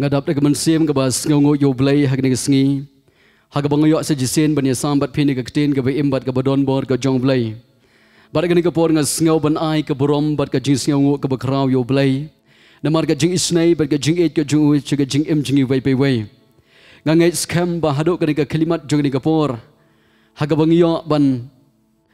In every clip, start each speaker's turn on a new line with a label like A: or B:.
A: Ngadap rekomen sim ke bas ngongo yo blay hak ni sengi hak bang yo sejisen ban ya sambat pini ke tin ke imbat ke badon bor ke jong blay bar ke ni ke por ngas ngau ban ai ke borom bat ke jing ngongo ke bakrau yo blay namar ke jing isnai bat ke jing et ke jung u ke jing em jing wei pe wei ngangai scam ba hado ke ni ke kalimat jong ni ke por hak bang yo ban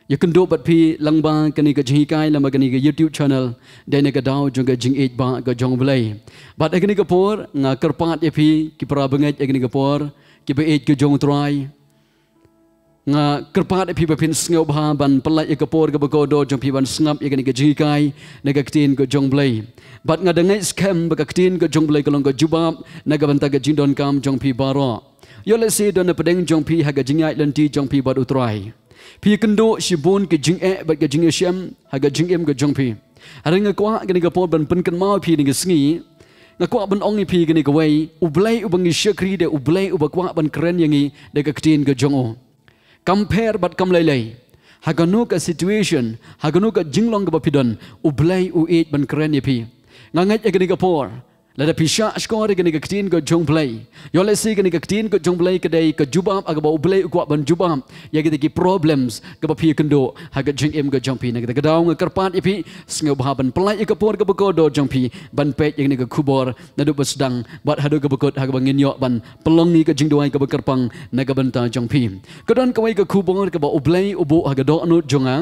A: ya kendo bat pi langba ke ni ke jing kai lama ke ni ke YouTube channel dan ni ke dau jong ke jing et ba ke jong blay bat ke ni ke por nga kerpat ya pi ki pra bengai ke ni ke por ki be et ke jong try nga kerpat pi bapin sngo ba ban pelai ke por ke begodo jong pi ban snap ya ke ni ke jing kai ne ke tin ke jong blay bat nga dengai scam ba ke tin ke jong blay ke long ke jubab na ke banta ke jing don kam jong pi baro yo le si don pedeng jong pi ha ke jing ai lenti jong pi bat utrai pi kendo si bon ke jing e bat ke jing shem ha ke jing em ke jong pi hari nga kwa ke ni ke por ban pen kan mau pi ni ke sngi nga kwa ban ong ni pi ke ni ke wei ublai ubangi syakri de ublai ubakwa ban keren yangi de ke tin ke jong o compare bat kam lai lai ha ke nu ke situation ha ke nu ke jinglong ke bapidon ublai u et ban keren ye pi nga ngai ke ni ke por lada pisha skor ke ni ke tin ke jong play yo le si ke ni ke tin ke jong play ke dai ke jubam aga ba ublai kwa ban jubam ya ke ki problems ke ba pi kendo ha ke jing em ke jong pi na ke daw nga karpat ipi sngo ba ban play ke por ke bekodo jong pi ban pe yang ni ke kubor na du basdang bat hadu ke bekot ha ke bangin yo ban pelong ni ke jing doai ke bekerpang na ke banta jong pi kedon ke wai ke kubor ke ba ublai ubu ha ke do anu jonga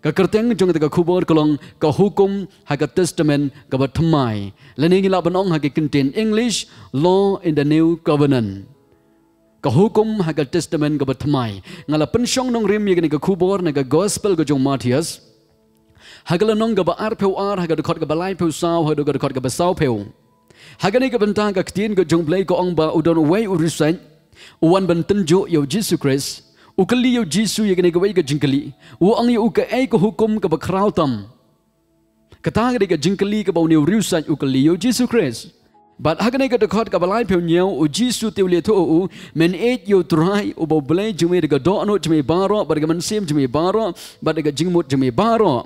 A: ka kerteng jong te ka kubor kolong ka hukum ha ka testament ka ba thamai lani la banong ha ke contain English law in the new covenant ka hukum ha ka testament ka ba thamai ngala pensyong nong rim ye ka kubor na ka gospel ka jong Matthias ha ka lanong ka ba ar peu ar ha ka khot ka ba lai peu sao ha do ka khot ka ba sao peu ha ka ni ka banta ka tin ka jong blai ko ong ba udon wei urisan uwan ban tenjo yo Jesus Christ ukali yo Jisu ye kene kawai ka jingkali u ang yo ka ai ko hukum ka bakrau tam kata ga ka jingkali ka bau ne riusa ukali yo Jisu Christ but hagane ka dekhot ka balai pheu nyau u Jisu te le tho u men et yo trai u bo blai jume ga do no jume baro bar ga man sem jume baro bar ga jingmut jume baro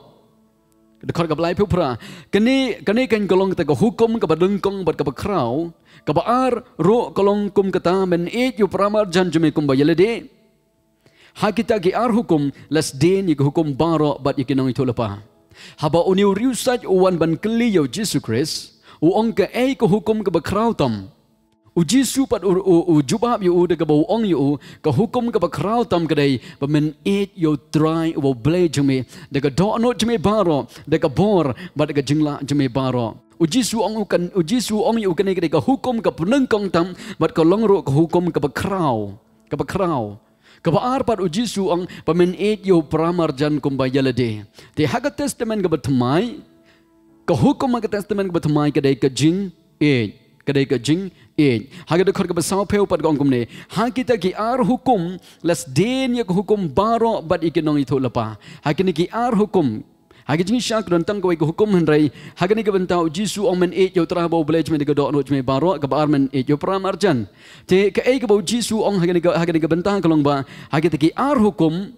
A: dekhot ka balai pheu pra kene kan kolong ta ka hukum ka badung kong bat ka bakrau ka ba ar ro kolong kum kata men et yo pramar jan jume kum ba yelede hakita ki ar hukum las den ye hukum baro bat ye kinong itu lepa haba uniu riusaj uwan ban kli yo Jesus Christ u ong ka ai ko hukum ka bakrau tam u Jisu pat u jubab yo de ka bo ong yo ka hukum ka bakrau tam kadai ba men et yo try u blay jume de ka do no jume baro de ka bor bat ka jingla jume baro u Jisu ong yo kan ka hukum ka puneng kong tam bat ka long ro ka hukum ka bakrau kabar pat uji suang pamen et yo pramarjan kumbayalade te haga testament ga batmai ka hukum ga testament ga batmai kadai ka jing et haga de khor ga basau peu pat gong kumne ha kita ki ar hukum las den ya hukum baro bat ikinong itu lapa hakini ki ar hukum hagi jing syak don tang ko hukum henrai hagani ka bantau Jisu ong men et yo tra bo blej me de do no me baro ka bar men et yo pramarjan te ka e ka bo Jisu ong hagani ka bantang kolong ba hagi te ki ar hukum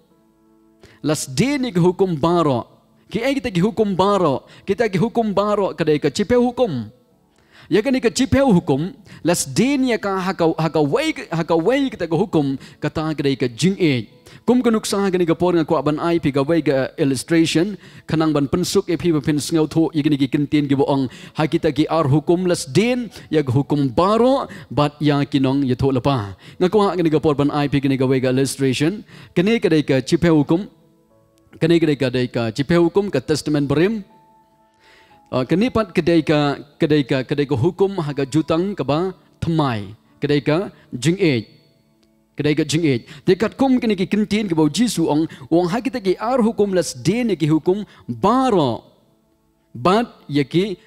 A: las den ki hukum baro ki e kita ki hukum baro kadai ka cipe hukum ya kan ka cipe hukum las den ya ka haka wei kita ka hukum kata kadai ka jing et kum kanuksa gani ka por nga ko ban ai pi ga wei ga illustration kanang ban pensuk e pi pin sngo tho yigini ki kintin gi boong ha kita ki ar hukum las den ya hukum baro bat ya kinong ye tho lapa nga ko gani ka por ban ai pi gani ga wei ga illustration kani ka dai ka chipe hukum Kani kedai ka cipe hukum ke testament berim. Kani pat kedai ka hukum haga jutang ke ba thamai. Kedai ka jing age. Kedai ka jing age. Dekat kum kini ki kintin ke bau Jisu ong ha kita ki ar hukum las den ki hukum baro. Bat yaki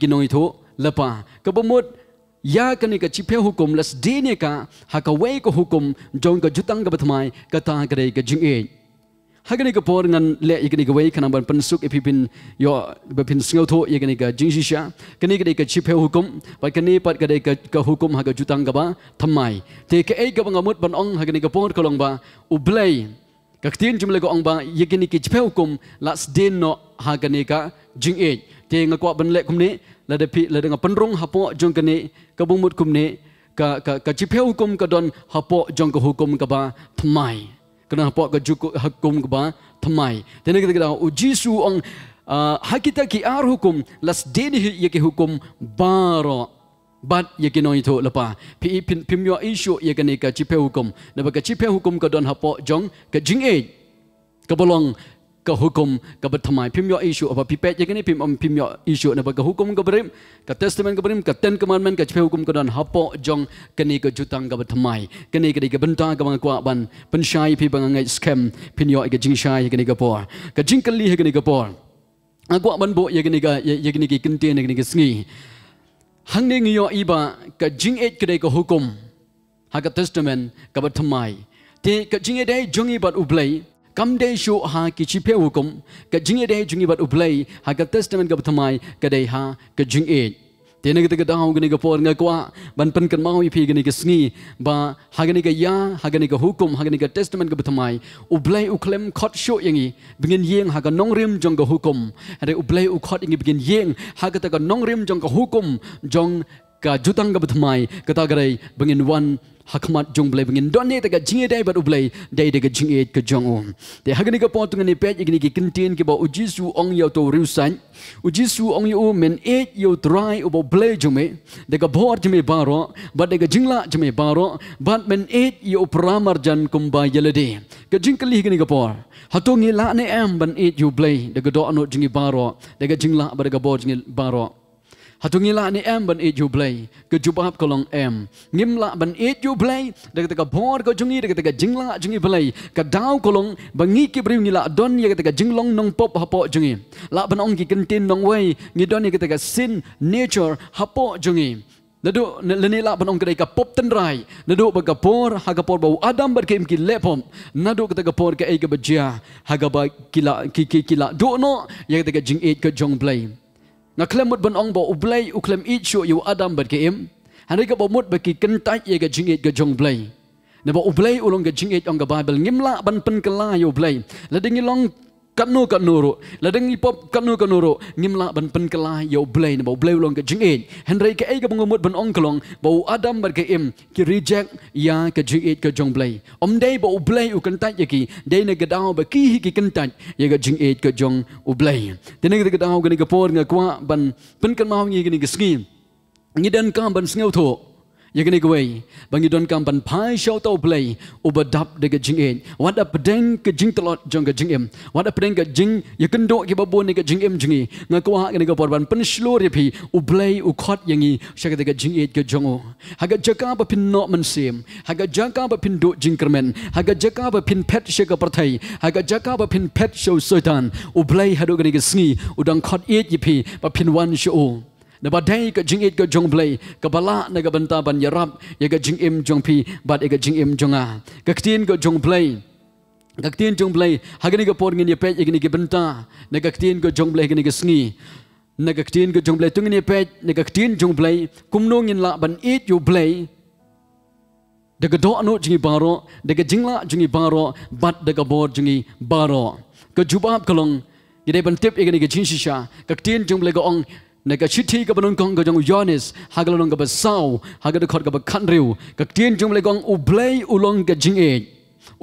A: nong itu lepa. Kebomut ya kani ka cipe hukum las den ka hakawai ko hukum jong ka jutang ke batmai kata kedai ka jing age. Hagani ka por ngan le ikani ka wei kana ban pensuk ipipin yo bapin sngau tho ikani ka jingsisha kani ka chipe hukum pa kani pat ka hukum haga jutang ka ba thamai te ka ei ka bangamut ban ong hagani ka por kolong ba ublai ka tin jumle ko ong ba ikani ki chipe hukum las den no hagani ka jing e te ngakwa ban le kumni la de pi la de penrong hapo jong kani ka bumut kumni ka chipe hukum ka don hapo jong ka hukum ka ba thamai kena apa ke hukum ke ba thamai tene kita Jisu ong hakita ki ar hukum las deni ye ki hukum baro bat ye ki no itu lepa pimyo isu ye kani ka cipe hukum na ba ka cipe hukum ka don hapo jong ka jing e ka bolong ka hukum ka bathamai pimyo isu apa pipet ye kani pimyo isu na ba ka hukum ka berim ka testament ka berim ka ten commandment ka cipe hukum ka don hapo jong kani ka jutang ka bathamai kani ka benta ka kwa ban pensyai pi bangai scam pinyo ka jingshai kani ka por ka jingkali kani ka por agwa ban bo ye kani ki kinten kani ka sngi hang ne ngiyo iba ka jing et ka ka hukum ha ka testament ka bathamai te ka jing et jongi bat ublai kam day show ha ki cipe hukum ka jing day jungi bat ublai ha ka testament ka bathamai ka day ha ka jing e tene kita daw gani ka por nga kwa ban pen kan mau ipi gani ka sngi ba ha gani ka ya ha gani ka hukum ha gani ka testament ka bathamai ublai uklem khot show yangi bingin yeng ha ka nongrim jong ka hukum ade ublai ukhot yangi bingin yeng ha ka ta ka nongrim jong ka hukum jong ka jutang ka bathamai kata garai bingin wan hakmat jong blai bingin donne ta ka jinge dai bat ublai dai de ka jinge ka jong te hagani ka pot ngani pet igni ki kintin ki ba Jisu ong yo to rusan Jisu ong yo men et yo try ubo blai jume de ka bor jume baro bat de ka jingla jume baro bat men et yo pramarjan kumba yelede ka jingkali gni ka por hatongi la ne am ban et yo blai de ka do anot jingi baro de ka jingla ba de ka bor jingi baro hatungila ni em ban e jublai ke jubab kolong em ngimla ban e jublai de ka bor ko jungi de ka jingla jungi blai ka daw kolong bangi ki bri ngila don ye ka jinglong nong pop hapo jungi la ban ong ki kentin nong wei ngi don ye ka sin nature hapo jungi nadu lenila ban ong ka pop tenrai nadu ba ka por ha ka por bau adam bar kem ki lepom nadu ka por ka e ka bajia ha ga ba kila do no ye ka jing e ka jong blai na klemut ban ong bo ublai uklem it shu yu adam bat keim hanai ka bomut ba ki kentai ye ga jingit ga jong blai na ba ublai ulong ga jingit ong ga bible ngimla ban pen kala yu blai la dingi long kanu ro la dingi pop kanu ro ngimla ban pen kala yu blai na ba ublai ulong ga jingit hanai ka ai ga bangumut ban ong klong ba adam bat keim ki reject ya ga jingit ga jong blai om dai ba ublai u kentai ye ki dai na ga daw ba ki kentai ye ga jingit ga jong ublai tene ga daw ga ni ga por nga kwa ban pen kan mau ngi ga sngi ngi dan kam ban sngew tho ye ga ni ga wei bangi don kam ban pai show to play ubadap de ga jing en wat up deng ga jing talot jong ga jing em wat up deng ga jing ye kan do ki babon ni ga jing em jingi nga kwa ga ni ga por ban pen shlo re phi ublai u khot yangi shaga de ga jing et ga jong o haga jaka ba pin no man sem haga jaka ba pin do jing kermen haga jaka ba pin pet shaga parthai haga jaka ba pin pet show soitan ublai hado ga ni ga sngi udang khot et yi phi ba pin wan show na ba dai ka jing et ka jong blai ka bala na ga banta ban yarap ye ga jing em jong phi bat e ga jing em jonga ka tin ka jong blai ka tin jong blai ha ga ni ka por ngin ye pe ye ga ni ga banta na ka tin ka jong blai ga ni ga sngi na ka tin ka jong blai tung ni pe na ka tin jong blai kum no ngin la ban et yu blai de ga do no jingi baro de ga jingla jingi baro bat de ga bor jingi baro ka jubab kalong ye de ban tip ye ga ni ga jing shisha ka tin jong blai ga ong na ka chithi ka banun kong ka jong yonis hagalong ka ba sau hagad khot ka ba khan riu ka tien jong le gong ublai ulong ka jing e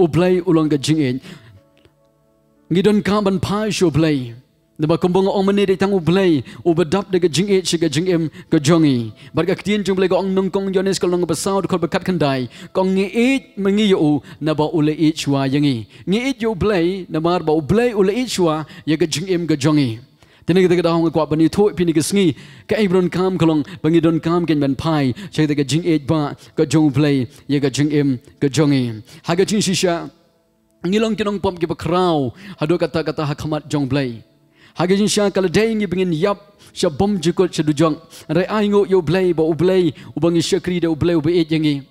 A: ublai ulong ka jing e ngidon ka ban phai sho blai Naba kumbang ong mani de tang ublay ubadap de jing e chiga jing em ka jongi barga ktien jung blay ko ong nung kong yones ko long basaw ko bakat kandai kong ngi e mangi yo naba ule e chwa yangi ngi e yo blay namar ba ublay ule e chwa yaga jing em ka jongi tini kita dah hong kwa bani thoi pini ke sngi ka ibron kam kolong bangi don kam ken ban pai chai de jing e ba ka jong blay yaga jing em ka jongi haga jing shisha ngilong kinong pom ki ba kraw hado kata hakamat jong blay Hagajin sya kalau day ngi bingin yap sya bom jikot sya dujong rai aingo yo blay ba ublay ubangi sya kri da ublay ube et yangi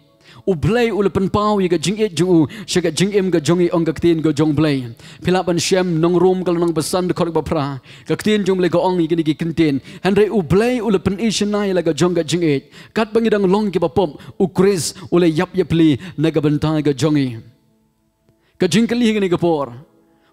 A: ublay ulapan pau yiga jing et jung sya ga jing em ga jongi ong ga ktin ga jong blay pilapan syam nong rom kalau nong besan de korek ba pra ga ktin jong blay ga ong yiga ni kintin han rai ublay ulapan isyanai la ga jong ga jing et kat bangi dang long ki ba pom ukris ulay yap yapli na ga bantai ga jongi ga jing kali yiga ni ga por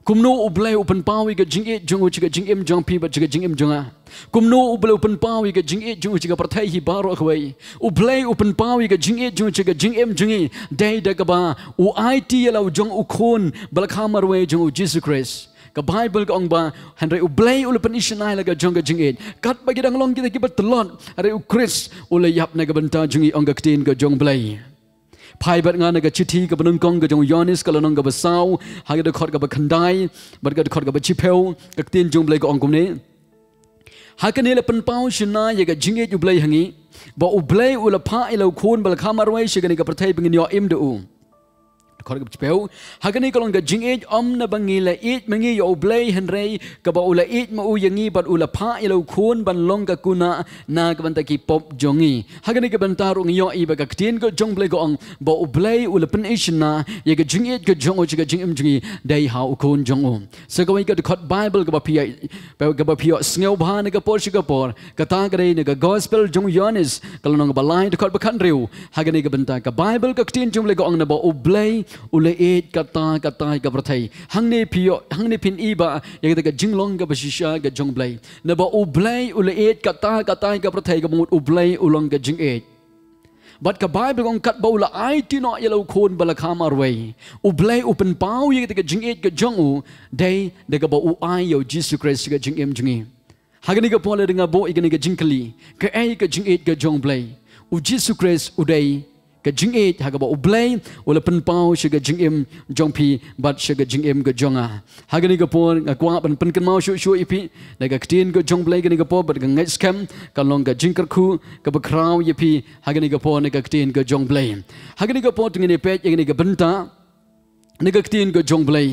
A: Kumno ublay upan pawi ga jing e jung uchiga jing em jong pi ba chiga jing em jonga. Kumno ublay upan pawi ga jing e jung uchiga partai hi baro khwai. Ublay upan pawi ga jing e jung uchiga jing em jungi dai da ga ba u IT la jong u khon balkhamar we jung Jesus Christ. Ka Bible ka ong ba hanre ublay ulapan isyanai la ga jong ga jing e. Kat bagi dang long kita ki batlon are u Chris ulay yap na ga banta jungi ong ga ktin ga jong blay. Pai bat ngana ga chithi ka banung kong ga jong yonis ka lanong ga basaw ha ga khot ga ba khandai bat ga khot ga ba chipeu ka tin jong blay ko ong kumne ha ka ne la pan pau shina ye ga jinge ju blay hangi ba u blay u la pha ilo khon bal khamar wai shi ga ni ga prathai bingin yo im do khot ga chipeu ha ka ne ka long ga jinge om na bangi la it mangi yo blay hanrei ka ba u la it ma u yangi bat u la pha ilo khon ban long ga kuna na ga ban ta ki pop jongi ha ka ne ga ban ta ro ngi yo i ba ga tin ko jong blay ko ong ba u blay u la pen ishna ye ga jinge ga jong o chi ga jing im jingi dai ha u khon jong o so ga wi ga khot Bible ga ba pi ga ba pi sneu ba na ga por shi ga por ka ta ga ne ga gospel jong yonis ka long ba lai khot ba khan riu ha ga ne ga ban ta ka Bible ga tin jong blay ko ong na ba u blay ule et kata ka prathai hangne pin iba ye ga jinglong ga bashisha ga jong blay na ba u blay ule et kata ka prathai ga mut u blay ulong ga jing et but ka Bible ong kat baula ai ti no yelo khon bala khamar wei u blay open pau ye ga jing et ga jong u dai de ga ba u ai yo Jesus Christ ga jing em jingi hagani ga pole nga bo igani ga jingkali ka ai ga jing et ga jong blay u Jesus Christ u dai ka jing e ha ga ba ublay wala pen pau shi ga jing em jong pi bat shi ga jing em ga jonga ha ga ni ga pon ga kwa ban pen kan mau shu ipi na ga ktin ga jong blay ga ni ga po bat ga ngai scam ka long ga jing kar khu ka ba kraw ipi ha ga ni ga pon ga ktin ga jong blay ha ga ni ga po ting ni pe ga ni ga benta ni ga ktin ga jong blay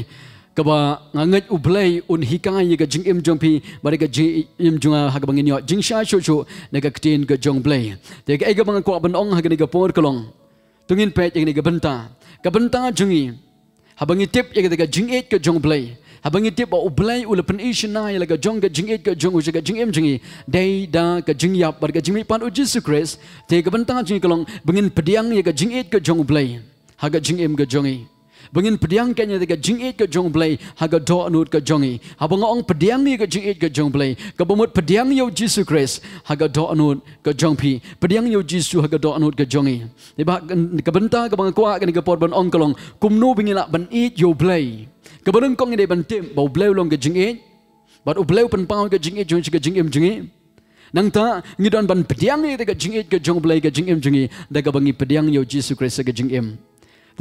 A: ka ba ngat ublay un hikai ga jing em jong pi ba ga jing em jonga ha ga bangin yo jing sha shu na ga ktin ga jong blay te ga ga bang kwa ban ong ha ga ni ga por ka long tungin pet yang ni ga benta jungi habangi tip yang ga jing et ga jong blay habangi tip ba ublay ulapan ishna ya ga jong ga jing et ga jong u ga jing em jungi dai da ga jing yap bar ga jing pan u Jesus Christ te ga benta jungi kalong bangin pediang ya ga jing et ga jong blay ha ga jing em ga jongi bangin pediang kanya ga jing et ga jong blay ha ga do anut ga jongi habang ong pediang ni ga jing et ga jong blay ka bamut pediang yo Jesus Christ ha ga do anut ga jong pi pediang yo Jesus ha ga do anut ga jongi ni ba ka benta ka bang kwa ga ni ga por ban ong kalong kumno bingila ban et yo blay ka banung kong ni ban tim ba blay long ga jing et bat u blay pan pau ga jing et jong ga jing em jingi nang ta ngidon ban pediang ni ga jing et ga jong blay ga jing em jingi da ga bangi pediang yo Jesus Christ ga jing em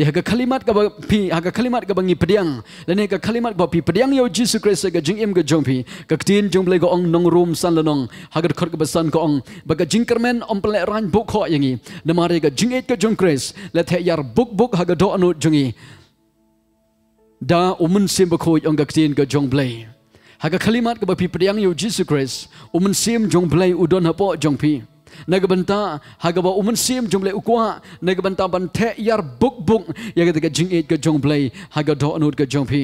A: di haga kalimat ka pi haga kalimat ka bangi pediang lene ka kalimat ba pi pediang yo Jesus Christ ga jing em ga jong pi ka tin jong blay go ong nong room san lanong haga khot ka basan ko ong ba ga jing kermen om ple ran buk kho yangi na mare ga jing et ka jong Christ la the yar buk haga do anu jongi da umun sim ba kho ong ga tin ga jong blay haga kalimat ka ba pi pediang yo Jesus Christ umun sim jong blay udon ha po jong pi nagabanta hagaba umun sim jumble ukwa nagabanta ban the yar buk ya ga jing et ga jong blay haga do anut ga jong pi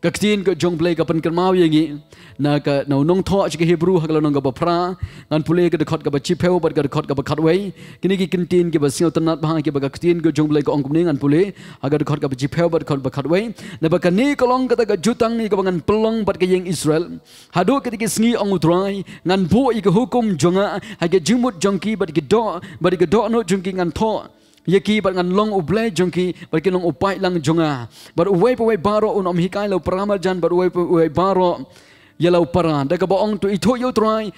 A: ka ktin ga jong blay ga pan kan mau yangi na ka no nong tho chi Hebrew hagla nong ga ba pra ngan pule ga khot ga ba chi pheu bat ga khot ga ba khat wei kini ki kintin ki ba sio tanat ba ki ba ga ktin ga jong blay ga ong kum ni ngan pule haga khot ga ba chi pheu bat khot ba khat wei na ba ka ni kolong ka ga jutang ni ga ngan pelong bat ga yeng Israel hadu ki ki sngi ong utrai ngan bu i ga hukum jonga haga jimut jongki bat ga do no jongki ngan tho yaki bat ngan long ublay jongki bat ki long upai lang jonga bat uwei baro un om hikai lo pramal jan bat uwei baro yalau para da ka ba ong tu ito yo try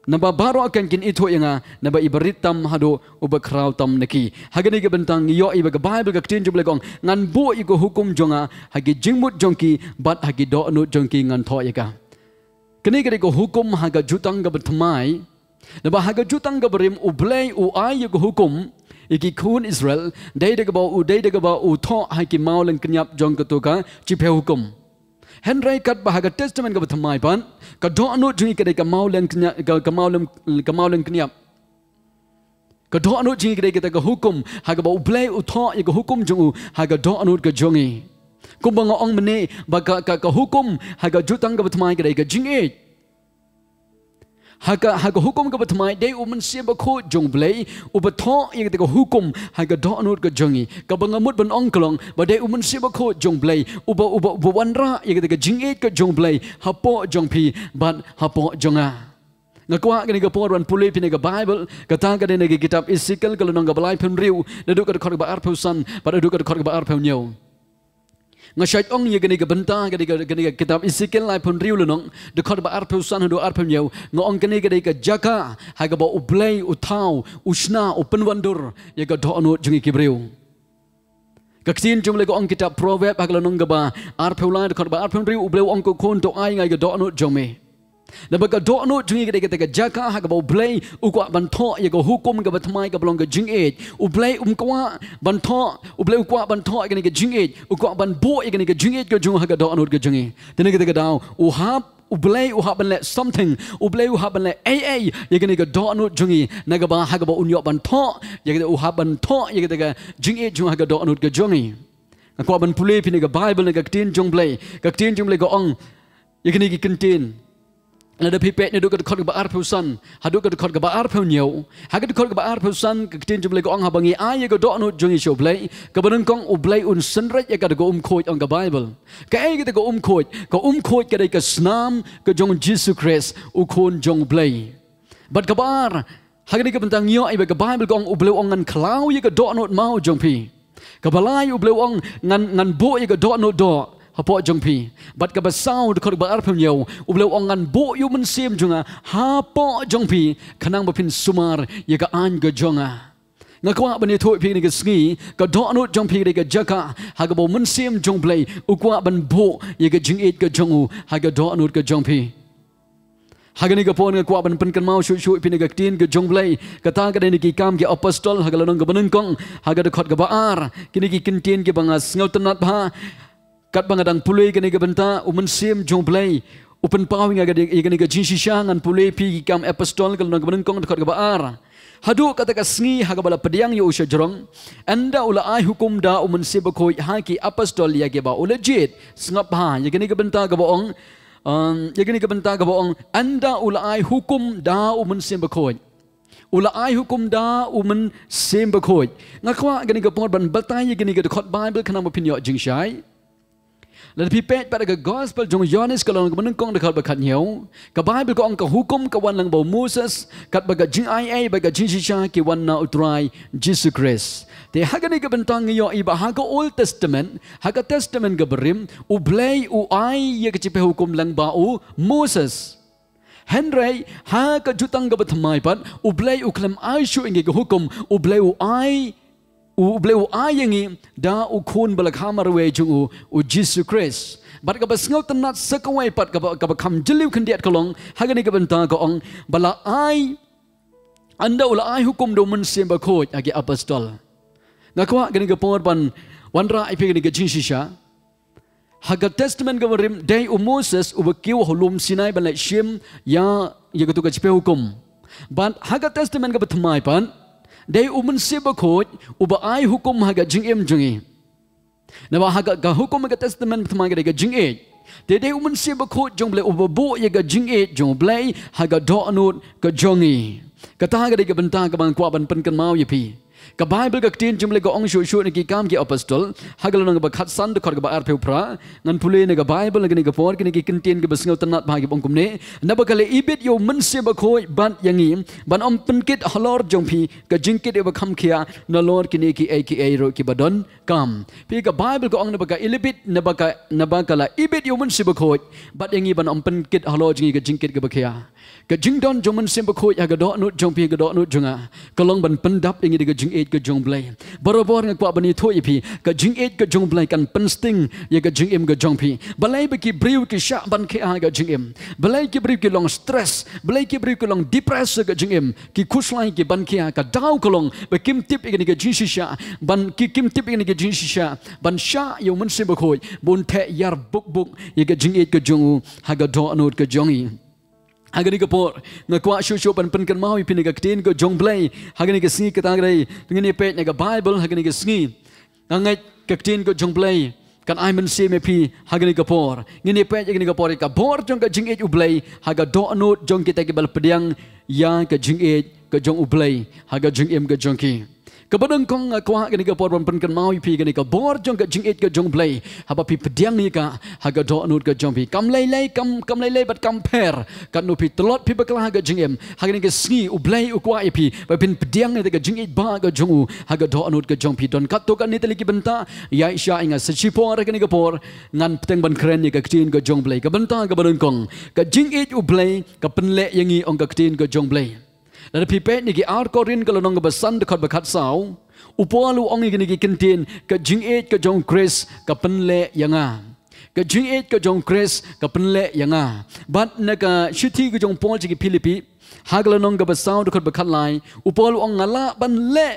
A: na baro akan kin ito yang na ba ibaritam hado uba krautam neki hagani ke bentang yo iba ke Bible ka tin jumle gong ngan bo iko hukum jonga hagi jingmut jongki bat hagi do anu jongki ngan tho yaka kini ke ko hukum haga jutang ka betmai na ba haga jutang ka berim ublei u ai ko hukum iki kun Israel dai de ka ba u tho hagi maulen kenyap jong ka tu ka chipe hukum Henry kat bahaga testament ka betmai pan ka do anu jingi ke ka maulen kenyap ka do anu jingi ke ka hukum haga ba ublei u tho ka hukum jongu haga do anu ka jongi kumbang ong mene ba ka hukum haga jutang ka betmai ke ka jingi haga hukum ka betmai dei umen sia ba kho jong blei u ba tho ye ka hukum haga do anu ka jongi ka bangamut ban ong klong ba dei umen sia ba kho jong blei u ba wanra ye ka jingi ka jong blei hapo jong pi ban hapo jonga ngakwa kini ka porwan pulih pini ka Bible kata ka ni kitab Ezekiel kalau nang ka balai pen riu duduk ka khor ba ar peusan ba duduk ka khor ba ar peu nyau ngashait ong ye gani ka benta gani ka kitab Ezekiel lai pun riu lenong de khor ba ar peusan do ar peu nyau ngong kani ka jaka ha ka ba ublei uthau usna upenwandur ye ka do anu jungi kibreu kaksin jumle ko ong kitab Proverb ha ka lenong ka ba ar peu lai de khor ba ar peu riu ubleu ong ko khon to ai ngai ka do anu jome na ba ka do anu jungi ka jaka ha ka ba ublei ukwa ban tho ye ka hukum ka batmai ka blong ka jinge ublei kwa ban tho ublei ukwa ban tho ka jinge ukwa ban bo ye ka jinge ka jung ha ka do anu ka jinge tene ka daw ublei ban le something ublei ban le ai ye ka do anu jungi na ka ba ha ka ba unyo ban tho ye ka ban tho ye ka jinge jung ha ka do anu ka jungi kwa ban pulih pini ka Bible na ka tin jung blei ka ong ye ka contain Nada pipet ni duk khot ba ar peusan haduk ka khot ba ar peu nyau hagat khot ba ar peusan ka tin jumle ko ong habangi ai ka do anu jungi show blai ka banung kong ublai un senret ya ka go khoj ong ka Bible ka ai ka go khoj ka dai ka snam ka jong Jesus Christ u khon jong blai bat ka bar hagat ka bentang yo ai ka Bible ko ong ublai ong ngan klau ya ka do anu mau jong pi ka balai ublai ong ngan bo ya ka do anu do hapo jong pi bat ka basau de khor ba ar pham yau ubleu ongan bo yu men sim junga hapo jong pi khanang bapin sumar ye ka an ga jonga ngakwa bani thoi pi ni ka sngi ka do anu jong pi ka jaka ha ga bo men sim jong blai ukwa ban bo ye ka jing et ka jongu ha ga do anu ka jong pi hagani ka pon ka ban pen kan mau shu pi ni ka tin ka jong blai ka ta ka ni ki kam ki apostol ha ga lonong ka banung kong ha ga de khot ka ba ar kini ki kintin ki bangas ngau tanat ba kat bangadang pulih kini ke benta umen sim jong blai upen pawing aga kini ke jinsi shangan pulih pi kam apostol kalau nang kong dekat ke baar hadu kata ka sngi haga bala pediang yo usha jorong anda ula ai hukum da umen sim bakoi haki apostol ya ke ba ula jit sngap ha ya kini ke benta ka boong anda ula ai hukum da umen sim bakoi ula ai hukum da umen sim bakoi ngakwa kini ke pon ban batai kini ke dekat Bible kana mapinyo jingshai lalu pipet pada ke gospel jong Yohanes kalau orang menengkong dekat bakat nyau ke Bible ko ang ka hukum ka wan lang bau Moses kat baga jing ai baga jing shisha ki wan na utrai Jesus Christ te haga ni ka bentang yo iba haga Old Testament haga Testament ka berim ublei u ai ye ke cipe hukum lang bau Moses Henry haga jutang ka batmai pat ublei u klem ai shu inge ka hukum ublei u ai ubleu ayangi da ukun balakhamar we jungu u Jesus Christ bat ka basngau tanat sakawai pat ka kam jeliu kendiat kolong hagani ka benta ko ong bala ai anda ula ai hukum do men sim ba khoj agi apostol ngakwa gani ka por ban wanra ipi gani ka jinsisha haga testament ka rim dai u Moses u bakiu holum Sinai ban lai shim ya ka tu ka chipe hukum ban haga testament ka batmai pan dai umen siba khoj uba ai hukum haga jingem jungi nawa haga ga hukum ka testament thma ga jing e dai umen siba khoj jong ble uba bo ye ga jing e jong ble haga do anut ka jongi kata ga ga benta ka bang kwa ban pen kan mau ye pi Ka Bible ka tin jumle ka ong shu ni ki kam ki apostol hagal nang ba khat san de khor ka ba ar peu pra ngan pule ne ka Bible ni ka por ki kintin ki basngau tanat ba ki bong kumne na ba kale ibit yo men se ba khoi ban yangi ban om penkit halor jong phi ka jingkit e ba kham khia na lor ki ai ro ki badon kam pi ka Bible ka ong na ba ka ilibit na ba kala ibit yo men se ba khoi bat yangi ban om penkit halor jingi ka jingkit ka ba khia ka jingdon jong men se ba khoi ya ga do nu jong pi ga do nu junga kalong ban pendap yangi de ka jing ka jong blai barobor nga kwa bani thoi phi ka jing ka jong blai kan pen sting ye ka jing ka jong phi balai ba ki briu ki sha ban ke a ka jing balai ki briu ki long stress balai ki briu ki long depress ka jing ki khuslai ki ban ke a ka dau kolong ba kim tip ni ka jing sha ban ki kim tip ni ka jing sha ban sha yo mun se ba khoi bon the yar buk ye ka jing ka jong ha ga do anot ka jongi Hagani ka por nga kwa shu pan kan mau ipin ka tin ko jong blai hagani ka singi ka tagrai ngini pet nga Bible hagani ka singi ngai ka tin ko jong blai kan ai men se me pi hagani ka por ngini pet ngini ka por ka bor jong ka jing u blai haga do anut jong kita ke bal pediang ya ka jing ka jong u blai haga jing ka jong ki Kabadang kong kwa gani ka por pan kan mau pi gani ka bor jong ka jing ka jong blai haba pi pediang ni ka haga do anut ka jong pi kam lai kam lai bat kam per kan no pi telot pi bakla haga jing hagani ka sngi u blai u kwa pi ba pin pediang ni ka jing ba ka jong u haga do anut ka jong pi don kat to kan ni tali ki benta ya isha inga sachi por gani ka por ngan peteng ban kren ni ka tin ka jong blai ka benta ka badang kong ka jing u blai ka penle yangi ong ka tin ka jong blai dan pipet ni ki ar korin kalau nong besan dekat bekat sau upalu ong ni ki kentin ke jing ke jong kris ke penle yanga ke jing ke jong kris ke penle yanga bat na ka shuti ke jong pol ki Filipi hagla nong besau dekat bekat lai upalu ong ngala ban le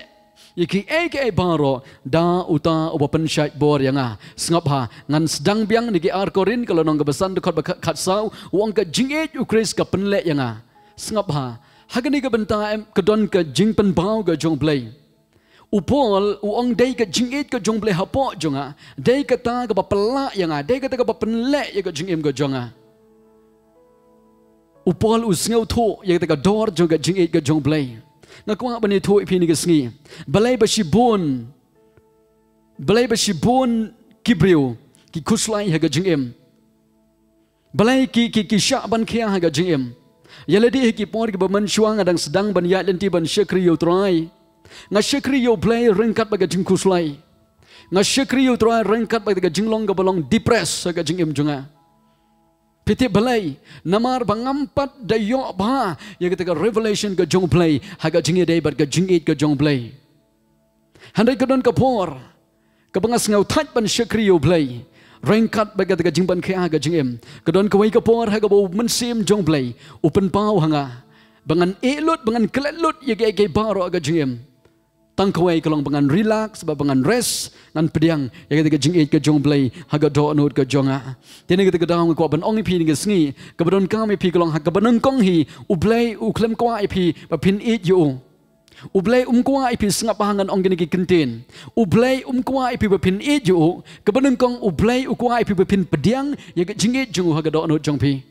A: Yaki ke baro da uta upapan syait bor yanga sengap ha ngan sedang biang ni ki ar korin kalau nong besan dekat bekat sau uang ke jing ukris ke penle yanga sengap ha Hagani ka benta kedon ka jing pen bau ka jong blai. Upol uang dai ka jing ka jong blai hapo jonga. Dai ka ta ka bapela yanga. Dai ka ta ka bapenle ya ka jing ka jonga. Upol usngau tho ya ta ka dor jong ka jing ka jong blai. Ngakwa bani tho ipi ni ka sngi. Balai ba shibon. Balai ba shibon kibriu ki kuslai ha ka jing Balai ki sya ban khia ha ka jing Yaladi ki por ki baman shuang adang sedang ban ya lenti ban syakri yo trai. Nga syakri yo play rengkat baga jing kuslai. Nga syakri yo trai rengkat baga jing long ga balong depress ga jing im junga. Piti balai namar bangampat dayo ba ya ketika revelation ga jong play haga jing day bat ga jing ga jong play. Handai kadon ka por ka bangas ngau tat ban syakri yo play. Rengkat baga taga jingban kaya ga jingem kadon kawai ka por haga bo mensim jong blai open pau hanga bangan elut bangan klelut ye ge baro ga jingem tang kawai kalong bangan relax ba bangan rest nan pediang ye ga jing ga jong blai haga do anut ga jonga tene ga daang ko ban ong pi ni ga sngi ka badon ka me pi kalong haga banang kong hi u blai u klem kwa pi ba pin it yo Ublay kwa ipi sengap hangan ong gini kentin. Ublay kwa ipi bepin ijo. Kebaneng kong ublay kwa ipi bepin pediang ya ke jingit jung haga do no jong pi.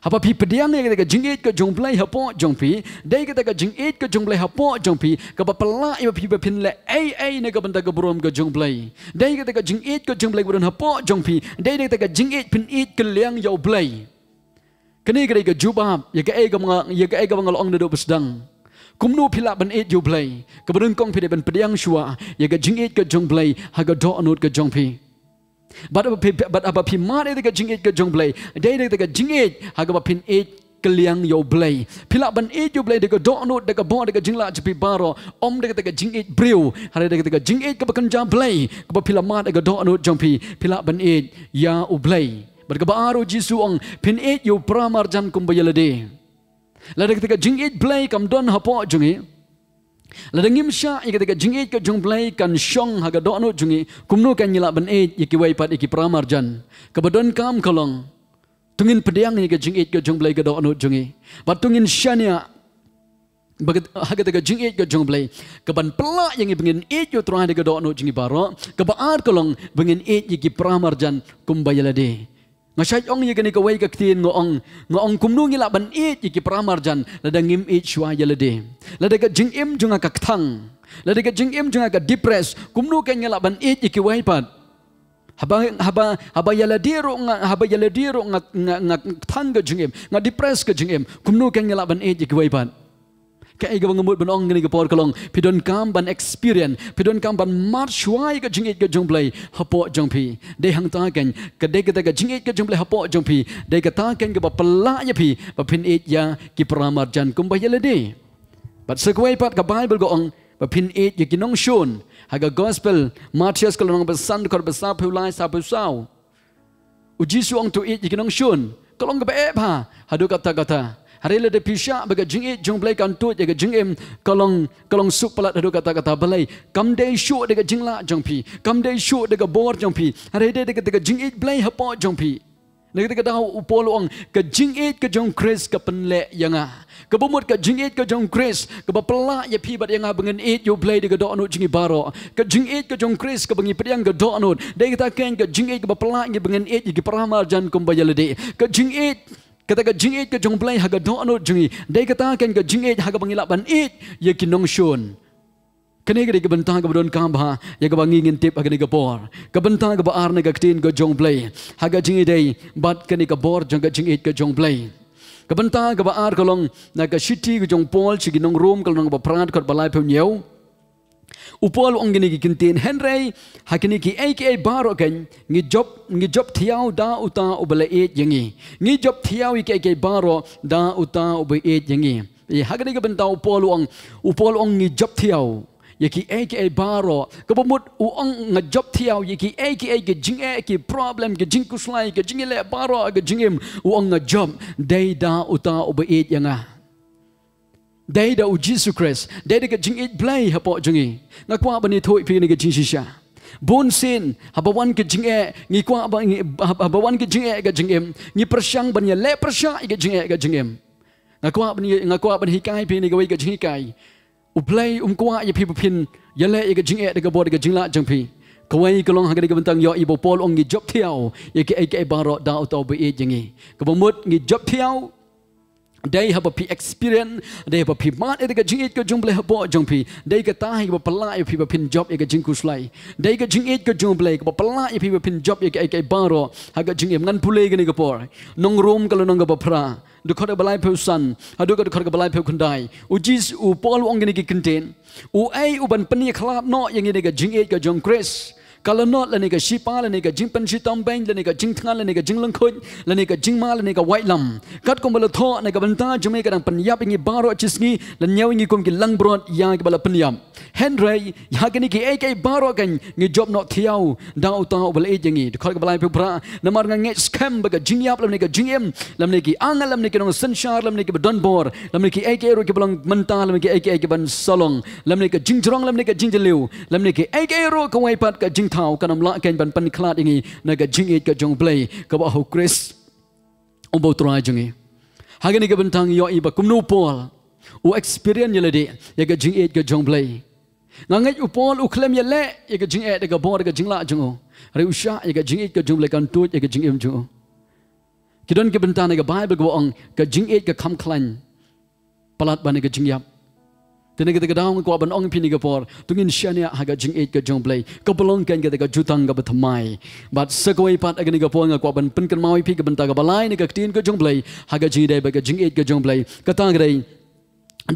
A: Hapa pi pediang ya ke jingit ke jong blay hapo jong pi. Dai ke ke jingit ke jong blay hapo jong pi. Ke bapela ipi bepin le ai ne ke benda ke burom ke jong blay. Dai ke jingit ke jong blay buron hapo jong pi. Dai ke jingit pin it ke liang yo blay. Kini ke jubab ya ke mga ong na do besdang. Kumnu pila ban it yo blay. Kebaneng kong pi ban pediang shua ya ke jingit ke jong blay haga do anut ke jong pi. But apa pi mare ke jingit ke jong blay. Dai ke jingit haga bapin it keliang yo blay. Pila ban it yo blay de ke do anut de ke bo de ke jingla jepi baro om de ke jingit briu. Hari de ke jingit ke bekenja blay. Ke pila mat de ke do anut jong pi. Pila ban it ya u blay. Berkebaru jisu ong pin it yo pramarjan kumbayalade. Lada ketika jing it blay kam don hapo jungi. Lada ngimsha ketika jing it ke jong blay kan shong haga do anu jungi. Kumno kan nyila ban it yaki waipat iki pramarjan. Kabadon kam kolong. Tungin pediang ni ke jing it ke jong blay ke do anu jungi. Batungin shania haga tega jing it ke jong blay. Kaban pelak yang bengin it yo terang de ke do anu jungi baro. Kabaar kolong bengin it yaki pramarjan kumbayalade. Ngasay ong yagani kaway kaktiin ngong kumnu ngila ban it yiki pramarjan lada ngim it shwa yalade. Lada ka jingim junga kaktang. Lada ka jingim junga ka depress. Kumnu ka ngila ban it yiki waipat. Haba yaladiro nga tang ka jingim. Nga depress ka jingim. Kumnu ka ngila ban it yiki waipat. Kaya ikaw ngamut banong ngini ka por kalong pidon kam ban experience pidon kam ban mat shwai ka jingit ka jongblay hapo jongpi de hang ta ken ka de ka jingit ka jongblay hapo jongpi de ka ta ken ka ba pala ya pi ba pin it ya ki pramar jan kum ba yalade but sekwai pat ka bible go ong ba pin it ya kinong shun haga gospel Matius kalong ba san kor ba sa phulai sa pu sao uji suang tu it ya kinong shun kalong ka ba e pha hadu kata hari le de pisha baga jingit jongblay kan tu jaga jingim kalong suk palat hadu kata balai kam de shu de jingla jongpi kam de shu de bor jongpi hari de jingit blay hapo jongpi nek de daw upolong ka jingit ka jong Chris ka penle yanga ka bumut ka jingit ka jong Chris ka bapla ya pi bat yanga bengen it you blay de do anu jingi baro ka jingit ka jong Chris ka bengi pedang ka do anu de kita ken ka jingit ka bapla ngi bengen it gi pramar jan kumbayalade ka jingit kata ka jingit ka jongblay haga do anu jingi dai kata ken ka jingit haga bangila ban it ye kinong shun kene gede ka bentang ka bodon kam ba ya ka bangi ngintip haga ni ka por ka bentang ka baar na ka tin ka jongblay haga jingi dai bat kene ka bor jong ka jingit ka jongblay ka bentang ka baar kalong na ka city ka jong pol chi ginong room kalong ba prat ka balai pe nyeu upol ong gini kintin Henry hakini ki aka baro kan ngi job thiau da uta ubale et yangi ngi job thiau ki aka baro da uta ube et yangi e hakini ka bentau upol ong ngi job thiau yaki aka baro kabumut uong nga job thiau yaki aka ke jing ki problem ke jing kuslai ke jing le baro ke jingim uong nga job dai da uta ube et yanga dai da Jesus Christ dai da jing it blay hapo jungi ngakwa bani thoi pi ni ke jing shisha bon sin habawan ke jing ngi kwa ba habawan ke jing ke jing em ngi persyang ban ya le persya ke jing ngakwa bani hikai pi ni ke wai ke jing kai u blay kwa ya pi pin ya le ke jing de ke bo de ke jing la jang pi kawai kalong hagani ke bentang yo ibo pol ong ngi job thiau ye ke baro da auto be e jingi ke bomut ngi job thiau Dai haba pi experience, dai haba pi mat ega jingit ke jumble habo jongpi, dai ke tahi ke pala e pi pin job ega jingkuslai, dai ke jingit ke jumble ke pala e pi pin job ega baro, haga jingim ngan pule gani ke por, nong room kalau nong pra, du khode balai pe san, hadu ke khode balai pe kundai, ujis u pol ong gani ke contain, u ai u ban peni khlap no yang ini ke jingit ke jong Chris. Kalau not lani ka shipa lani ka jing pensi tombeng lani ka jing tang lani ka jing lengkut lani ka jing ma lani ka white lam kat kom bala tho na ka banta jume ka dang penyap ingi baro chisngi lan nyaw ingi kom ki lang brot yang ka bala penyap Henry ya kini ki ai baro kan ngi job not thiau dau ta bala e jingi khol ka bala pe bra namar nga nge scam ba ka jing yap lam ni ka jing em lam ni ki angal lam ni ki no sunshine lam ni ki don bor lam ni ki ai ro ki balang menta lam ni ki ai ban solong lam ni ka jing jrong lam ni ka jing jeliu lam ni ki ai ro ka wai pat ka jing thau kanam la ken ban pan klat ingi na ga jing it ka jong play ka ba ho Chris ombo trai jingi hagani ka bentang yo iba kumnu pol u experience yelade ya ga jing it ka jong play ngangai u pol u klem yele ya ga jing it ga bor ga jing la jongo re usha ya ga jing it ka jong play kan tu ya ga jing em jongo kidon ke bentang ga bible go ong ka jing it ka kam klan palat ban ga jing yap Tena kita kadang ko ban ong pini ka por tungin syania haga jing it ka jong play ka pelong kan kita ka jutang ka bathamai but sakoi pat agani ka por nga ko ban pen kan mawi pi ka benta ka balai ni ka tin ka jong play haga jing dai ba ka jing it ka jong play ka tang dai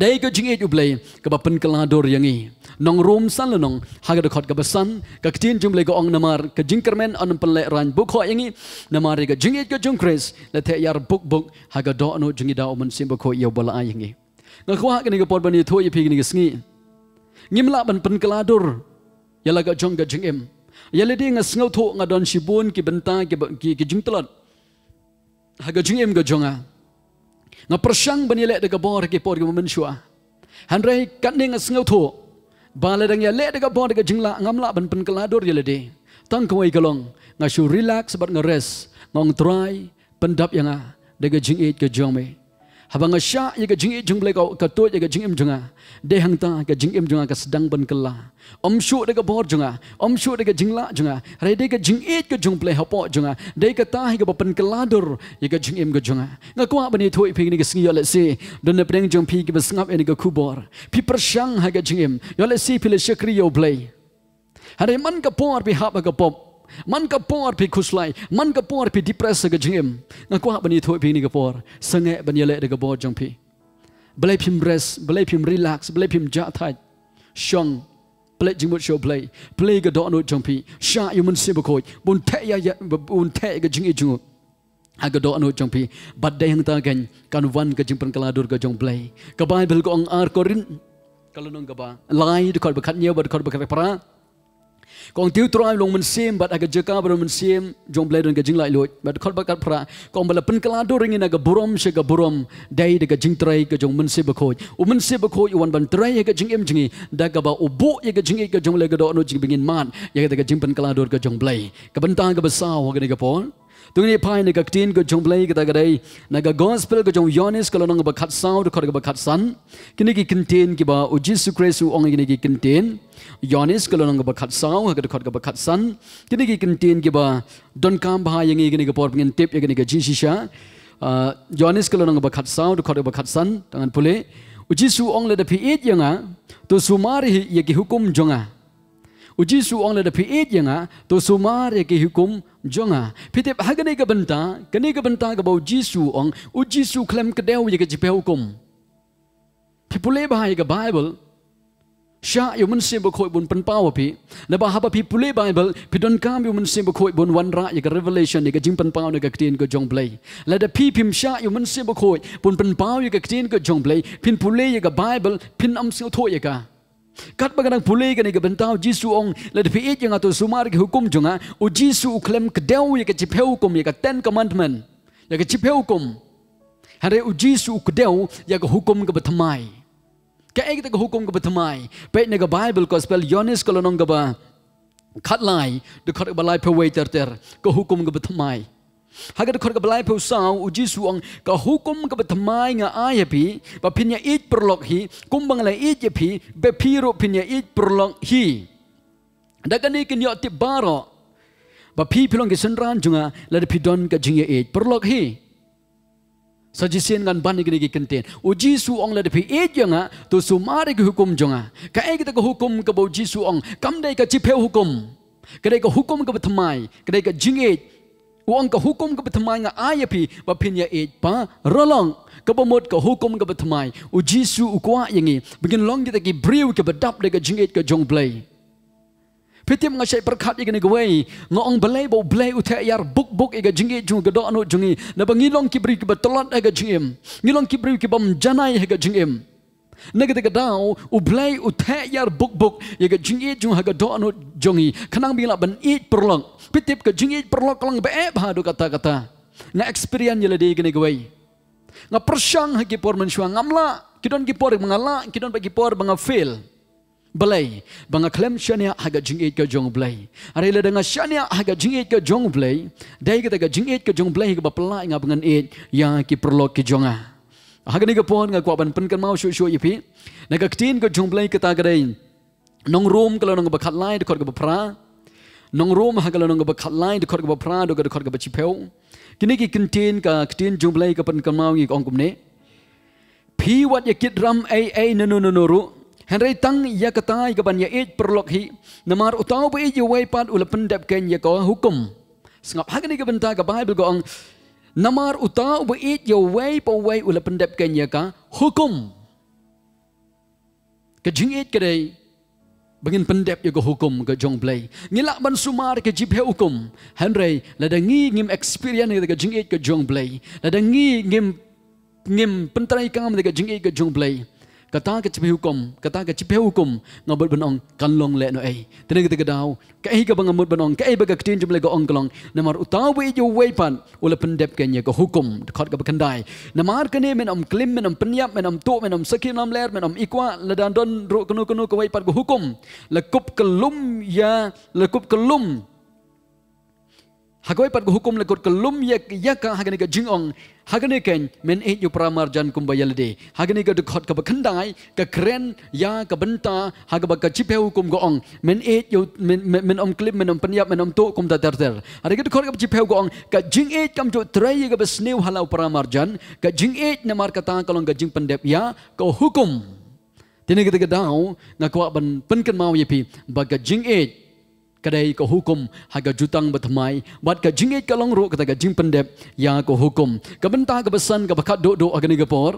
A: dai ka jing it u play ka ba pen kala dor yangi nong room san lonong haga khot ka basan ka tin jong play ka ong namar ka jing kermen on pen le ran bu kho yangi namar ka jing it ka jong Chris la the yar buk haga do no jing da om sim ba kho yo bala yangi ngakwa kini ka por bani thoi pi kini sngi ngimla ban pen kaladur yala ka jong ka jing em yala di nga sngo tho nga don shibun ki benta ki jing tlat ha ka jing em ka jonga nga persang bani le ka bor ki por ki men shua hanrai kan ni nga sngo tho ba le dang ya le ka bor ka jingla ngamla ban pen kaladur yala di tang ko kalong nga shu relax bat nga rest ngong try pendap yang de ka jing it ka jong me Habang asya ya ka jing jung blai ka to ya ka jing im junga. De hang ta ka jing im junga ka sedang ban kala. Om shu de ka bor junga. Om shu de ka jingla junga. Rai de ka jing ka jung blai hapo junga. De ka ta hi ka ban kala dur ya ka jing im ka junga. Nga kwa bani thoi phi ni ka singi ya le se. Don na preng jong phi ki basngap ni ka kubor. Phi persang ha ka jing im. Ya le si phi le shakri yo blai. Hari man ka por pi hap ka pop. Man ka por pi khuslai, man ka por pi depress ka jingim. Nga kwa bani thoi pi ni ka por. Sange ban yele de ka bor jong pi. Belai pim rest, belai pim relax, belai pim ja thai. Shong belai jingmut show play. Play ka do no jong pi. Sha yu mun se bakoi. Bun the ya bun the ka jingi jungu. Aga do no jong pi. Bad day hang ta gan kan wan ka jingpan kaladur ka jong play. Ka Bible ko ang ar korin. Kalau nong ka ba. Lai de kor bakat nyew bad kor bakat para. Kong tiu trai long men sim bat aga jeka ber men sim jong blai don ga jing lai lot bat khol bakat pra kong bala pen kala do ringin aga burom se ga burom dai de ga jing trai ga jong men se ba khoj u men se ba khoj wan ban trai ga jing em jingi da ga ba u bo ye ga jing ga jong le ga do no jing bingin man ye ga jing pen kala do ga jong blai ka ban ta ga ba saw ga ni ga pon tu ni pai ni ga tin ga jong blai ga ga dai na ga gospel ga jong yonis ka long ba khat saw de khol ga ba khat san kini ki contain ki ba u Jesus Christ u ong ni ki contain Yonis kalau nang bakat saw, hak dekat bakat san, kini kita tin kita don kam bahaya yang ini kita por pengen tip yang ini kita jinsisha. Yonis kalau nang bakat saw, dekat bakat san, tangan pule. Uji su ong le dapi it yang tu sumari yang hukum jonga. Uji su ong le dapi it yang tu sumari yang hukum jonga. Pitip hak ini kita benta kita bau uji su ong, uji su klaim kedau yang kita hukum. Pipule bahaya ke Bible. Sya yu mun sim bakoi bun penpaw pi na ba haba pi pule Bible pi don kam yu mun sim bakoi bun wan ra ya revelation ya jing penpaw na tin ko jong blai la da pi pim sya yu mun sim bakoi bun penpaw ya tin ko jong blai pin pule ya Bible pin am sio tho ya ka kat bagadang pule ka ni ka bentaw Jisu ong la da pi it yang ato sumar ki hukum jonga o Jisu klem kedau ya ka chipeu hukum ya ka 10 commandment ya ka chipeu hukum hare o Jisu kedau ya ka hukum ka batmai kaya kita hukum ke bertemai, baik nega Bible gospel Yonis kalau nong keba katlai, dekat balai peway ter ke hukum ke bertemai. Haga dekat balai pew saw uji suang ke hukum ke bertemai nga ayapi, bapinya it perlok hi, kumbang lai it yapi, bepiro pinya it perlok hi. Dagani kinyo tip baro, bapi pilong ke senran junga, lada pidon ke jingya it perlok hi. Sajisian kan ban ini contain. Uji suong la depi ejanga tu sumari ke hukum jonga. Kai kita ke hukum ke bau ji suong. Kam dai ke cipeu hukum. Kedai ke hukum ke betemai. Kedai ke jingit. Uang ke hukum ke betemai nga ayapi bapinya ej pa rolong. Ke bomot ke hukum ke betemai. Uji su ukwa yangi. Begin long kita ki briu ke bedap de ke jingit ke jong blai. Petiam ngasai perkat ikan igawai ngong belai bau belai utai yar buk ikan jingi jung gedok anu jungi na bangilong kibri ki batolat ikan jingim ngilong kibri ki bam janai ikan jingim negede gedau u belai utai yar buk ikan jingi jung gedok anu jungi kanang bila ban it perlong petip ke jingi perlong kelang be bahadu kata nga experience yela de ikan igawai nga persang haki por mensyua ngamla kidon ki por mangala kidon bagi por banga fail Belai, banga klem shania haga jingit ke jong belai. Hari le dengan shania haga jingit ke jong belai. Dai kita ke jingit ke jong belai ke bapela inga bengan it yang ki perlo ke jonga. Haga ni ke pon ngaku aban pen kan mau shu ipi. Naga ketin ke jong belai kita gadai. Nong room kalau nong bakat lai dekor ke bapra. Nong room haga kalau nong bakat lai dekor ke bapra do ke dekor ke bacipeu. Kini ki ketin ketin jong belai ke pen kan mau ngi ong kumne. Pi wat ya kit ram ai no. Henry tang ya kata ikaban ya it perlok hi namar utau be je way pat ula pendap ken ya ko hukum sengap hagani ka benta ka Bible ko ang namar utau be it je way pa way ula pendap ken ya ka hukum ka jingit kadai bangin pendap ya ko hukum ka jong play ngilak ban sumar ka jip hukum Henry ladangi ngim experience ka jingit ka jong play ladangi ngim pentrai kam ka jingit ka jong play kata ke cipe hukum ngabut benong kanlong le no ai tene kita kedau kai ka bangamut benong kai baga ketin jumle go ongkolong namar utau be jo weipan ula pendep kenya ko hukum khot ka bekandai namar kene menom klim menom penyap menom to menom sakin nam ler menom ikwa ladan don ro kono ko weipan ko hukum lekup kelum Hagoi pat hukum lekut kelum yak hagani ka jingong hagani ken men yu pramarjan kumbayalde hagani ka dekot ka bekendai ka keren ya ka benta hagaba ka cipe hukum goong men yu men om klip men om penyap men om tu kum ta ter hari ka dekot ka cipe goong ka jing kam tu trai ka besneu halau pramarjan ka jing namar kata kalong ka jing pendep ya ka hukum tini kita dau ngakwa ban penken mau yepi baga jing kadai ko hukum haga jutang batmai bat ka jingit ka longruk kata ka jing pendep ya ko hukum ka benta ka besan ka bakat do agani ka por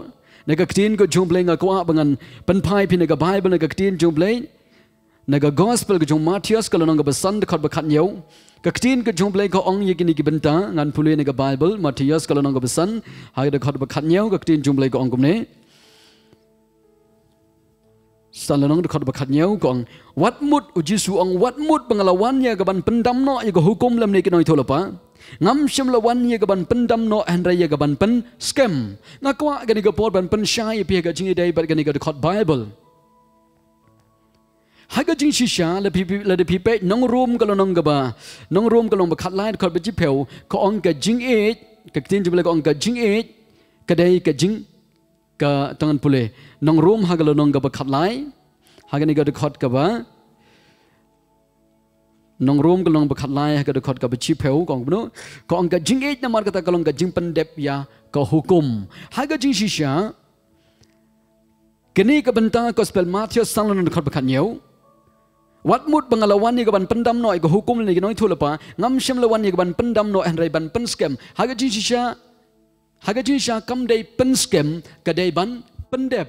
A: naga ktin ko jumble nga ko bangan penpai pin naga bible naga ktin jumble naga gospel ka jung Matius ka lonong ka besan dekat bakat nyau ka ktin ka jumble ko ong yegini ki benta ngan pului naga bible Matius ka lonong ka besan haga dekat bakat nyau ka ktin jumble ko ong kumne Salanong dekat bakat nyau kong wat mut uji suang wat mut pengalawannya gaban pendam no ya hukum lam ni kinoi tholapa ngam syam lawannya gaban pendam no andrai ya gaban pen scam ngakwa gani ga por ban pen syai pi ga jingi dai bat gani ga dekat bible haga jing shisha la pi pe nong room kalau nong gaba nong room kalau bakat lai dekat beji peu ko ong ga jing ka tin jubla ko ong ga jing kadai ka jing ka tangan pule nong room hagalo nong gaba khatlai hagani ga dekhot gaba nong room galong ba khatlai haga dekhot gaba chipeu kong bnu ko ang ga jing namar kata kalong ga jing pendep ya ka hukum haga jing shisha kini ka benta gospel Matius salon dekhot ba khatnyau wat mut pengalawan ni gaban pendam no ga hukum ni noi thulapa ngam syam lawan ni gaban pendam no andrai ban pen scam haga jing shisha kam dai pen scam kadai ban pendep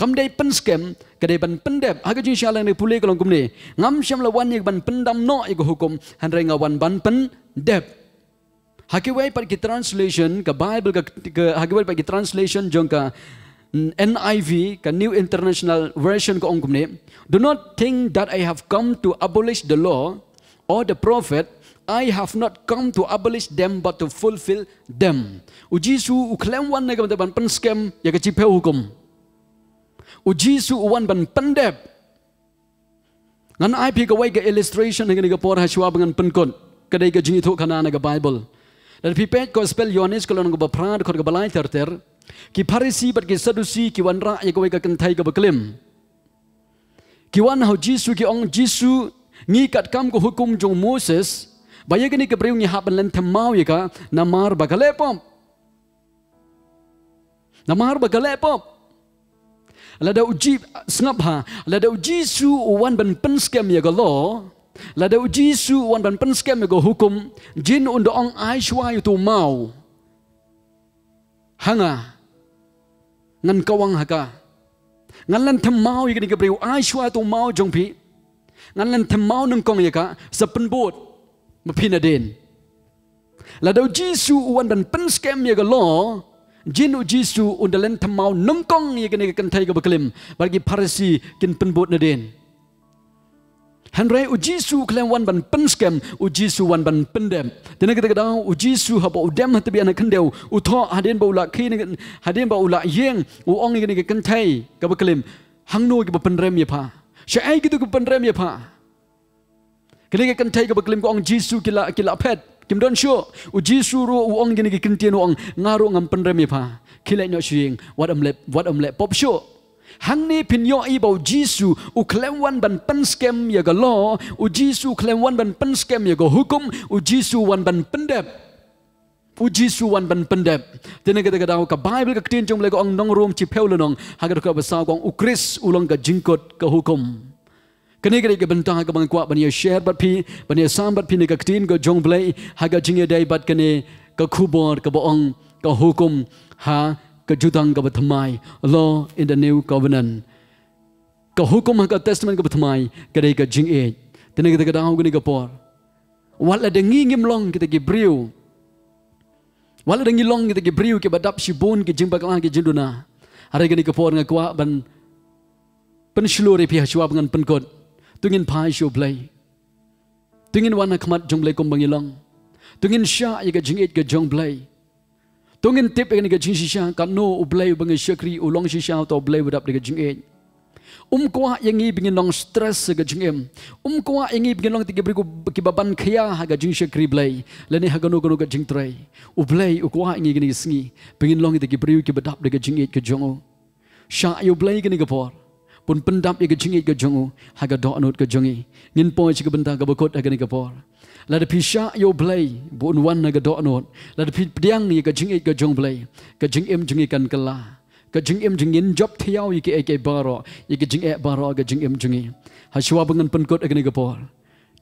A: kam dai pen scam kadai ban pendep haga jing shala ni pulai kalong kumne ngam syam lawan ni ban pendam no ego hukum handrai ngawan ban pendep hakiwai pat ki translation ka bible ka hakiwai pat ki translation jong ka NIV ka New International Version ko ong kumne do not think that I have come to abolish the law or the prophet I have not come to abolish them but to fulfill them. Ujisu uklem wan na ban pen scam ya ka cipe hukum. Ujisu wan ban pendep. Ngan ai pi ka wai ka illustration ngan ka por haswa bangan penkon. Kadai ka jingi tho kana na ka Bible. Dan pi pet gospel Yohanes kalau nang ba prad khot ka balai terter ki Farisi bat ki Sadusi ki wan ra ya ka wai ka kentai ka beklim. Ki wan hau Jisu ki ong Jisu ngikat kam ko hukum jong Moses Baya gini kebriung ni haban len temau ya ka namar bagalepop. Namar bagalepop. Lada uji snap ha. Lada uji su wan ban pen scam ya galo. Lada uji su wan ban pen scam ya go hukum jin undo ong ai shwa yu tu mau. Hanga. Ngan kawang haka. Ngan len temau ya gini kebriung ai shwa tu mau jong pi. Ngan len temau nung kong ya ka sepen bot. Mapina din. Ladau Jisu uwan dan pen scam ya galo. Jin Jisu undalen temau nungkong ya kene kentai ka beklim. Bagi Farisi kin penbot na din. Hanrai Jisu klem wan ban pen scam Jisu wan ban pendem. Tena kita kadang Jisu haba udem hatabi anak kendeu. Utho hadin ba ulak kini hadin ba ulak yeng uong ya kene kentai ka beklim. Hangno ki pendrem ya pa. Syai gitu ke pendrem ya pa. Kini kan tay ka baklim ko ang Jisu kila pet kim don syo u Jisu ro u ong gini kintian ong ngaro ngam penrem pa kila nyo sying wat amle pop syo hang ni pinyo i bau Jisu u klem wan ban pen scam ya ga law u Jisu klem wan ban pen scam ya ga hukum u Jisu wan ban pendep u Jisu wan ban pendep tene ka daw ka Bible ka tin jong le ko ang nong rom chi peu lenong haga ka basa ko u Chris ulong ka jingkot ka hukum Kini kini ke bentang ke bangkuat bania share bat pi bania sambat pi ni ke tin ke jong play haga jinge dai bat kini ke kubor ke boong ke hukum ha ke jutang ke batmai law in the new covenant ke hukum ha ke testament ke batmai ke dai ke jinge tene kita ke dahu kini ke por wala dengi ngimlong kita ke briu wala dengi long kita ke briu ke badap shibun ke jimba kala ke jinduna hari kini ke por ngakwa ban pensluri pi haswa dengan penkot tungin pai show play tungin wana khamat jong play kom bangilong tungin sha ya jing it ga jong play tungin tip ga jing shisha ka no u play bang shakri ulong shisha to play wadap ga jing it Kuah yang ini bingin long stress ke jingem. Kuah yang ini bingin long tiga beriku kibaban kaya haga jing syakri blay. Lani haga no ke jing tray. Blay kuah yang ini sengi. Bingin long tiga beriku kibadap ke jing ke jongo. Syak yo blay ke ni kapor. Pun pendap ke jing ke jongo. Haga dok not ke jongi. Ngin poy ke bentang ke bakot haga ni kapor. Lada pisha yo blay. Bun wan haga dok not. Lada pediang ni ke jing ke jong blay. Ke jingem jengikan kelah. Ke jingem jengin job tiaw yike eke baro yike jing baro ke jingem jengi haswa bengan penkot agni gapor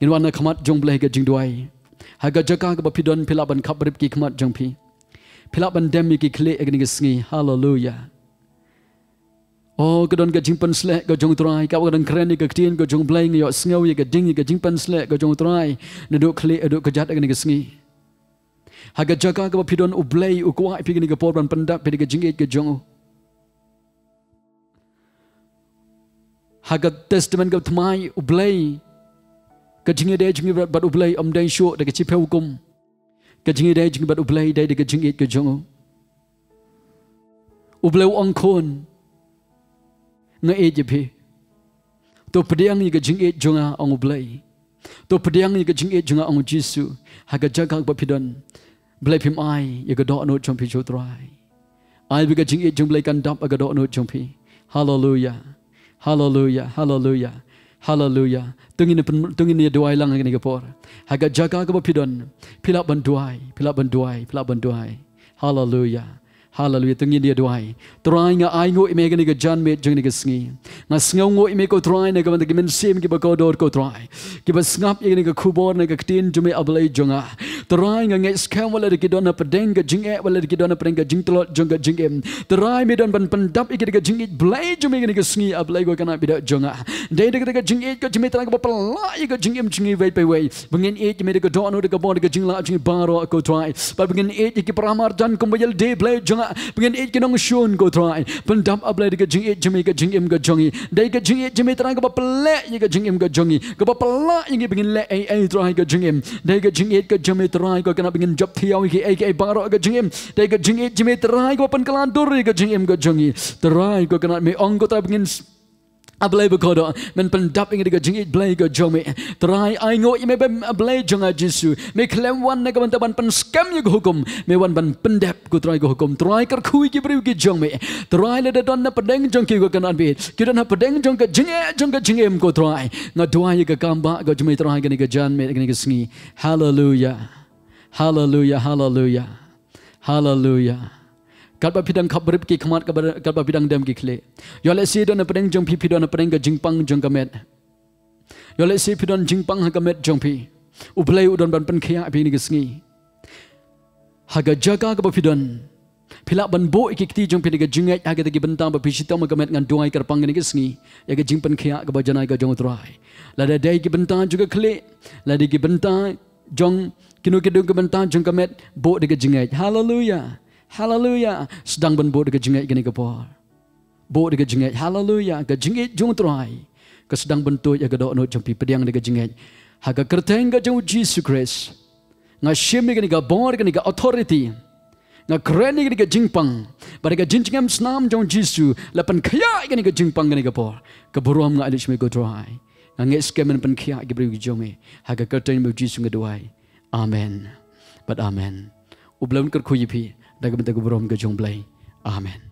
A: in wana khamat jong bleh ke jing duai haga jaka ke bapidon pilaban khabrib ki khamat jong pi pilaban dem yike khle agni ke sngi hallelujah oh kedon ke jing pen sleh ke jong trai ka kadang keren ke tien ke jong bleh yo sngaw yike ding ke jing pen sleh ke jong trai neduk khle eduk ke jat agni ke sngi haga jaka ke bapidon ublei ukwa pi agni ke por ban pendap pi ke jing ke jong Haga testament ke tmai ublay ke jingi dai jingi bat ublay dai sho de ke chipe hukum ke jingi dai jingi bat ublay dai de ke jingi ke jongo ublay ong kon nga e je phe to pediang ni ke jingi jonga ong ublay to pediang ni ke jingi jonga ong jisu haga jaga ba pidon blay phim ai ye ke do no chompi chotrai ai bi ke jingi jong blay kan dap aga do no chompi hallelujah Hallelujah, hallelujah, hallelujah. Tungin ni doai lang ni kapor. Haga jaga ke bapidon. Pilap banduai. Hallelujah. Hallelujah. Tungin dia doai. Try nga ai ngo ime ni ke jan met jeng ni ke sngi. Nga sngaw ngo ime ko try na ke ban ke men sim ke ba ko dor ko try. Ke ba snap ye ni ke kubor na ke tin jume ablai jonga. Try nga ngai skam wala de ke don na pedeng ke jing wala de ke don na pedeng ke jing telot jong ke jing em. Try me don ban pendap ke jing blai jume ni ke sngi ablai ko kana bida jonga. Dai de ke jing ke jume tra ke ba pala ke jing em jing wei pe wei. Bengen e me de ke don no de ke bon de ke jing la jing baro ko try. Ba bengen e ke pramar jan kumbayal de blai jonga. Pengen it kenong shun go try pendam ablay ke jing it jeme ke jing em ke jongi dai ke jing it jeme terang ke pelak ye ke jing em ke jongi ke pelak ye pengen le ai try ke jing em dai ke jing it ke jeme try ko kena pengen job thiau ke baro ke jing em dai ke jing it jeme try ko pen kelandur ke jing em ke jongi try ko kena me ong ko ta pengen ablay bekodo men pendap ingin jing it blay ke jomi try ai ngo me ablay jonga jisu me klem wan ne ke ban pen scam ye hukum me wan ban pendap ko try ko hukum try kar khui ki bri ki jomi try le de don na pedeng jong ki ko kanan bi ki don na pedeng jong ke jing em ko try nga dua ye ke kamba ko jomi try ke jan me ke sngi hallelujah hallelujah hallelujah hallelujah Kalba pidang kabrib ki khamat kalba pidang dem ki khle yole si don pedeng jong pi don pedeng ke jingpang jong kamet yole si pidon jingpang ha kamet jong pi ublai udon ban pen khia pi ni sngi haga jaga ka pidon phila ban bo ikikti jong pi ni jingai haga gi bentang ba pisita ma kamet ngan duai karpang ni sngi ya ga jingpan khia ka bajanai ka jong trai la da dai gi bentang juga khle la di gi bentang jong kinu kidung ke bentang jong kamet bo de jingai hallelujah Hallelujah. Sedang ban bo de jingai gini kapor. Bo de jingai hallelujah. Ke jingai jong trai. Ke sedang bentuk ya ke do no jampi pediang de jingai. Haga kerteng ke jong Jesus Christ. Nga shim gini ga bor gini ga authority. Nga keren gini ga jingpang. Pada ga jinjingam snam jong Jesus. Lapan kaya gini ga jingpang gini kapor. Ke buruam nga alish me go trai. Nga nge skemen pen kaya gibri jonge. Haga kerteng me Jesus ngaduai. Amen. But amen. Ublam ker kuyipi. Daga bentuk berom ke jong blay. Amen.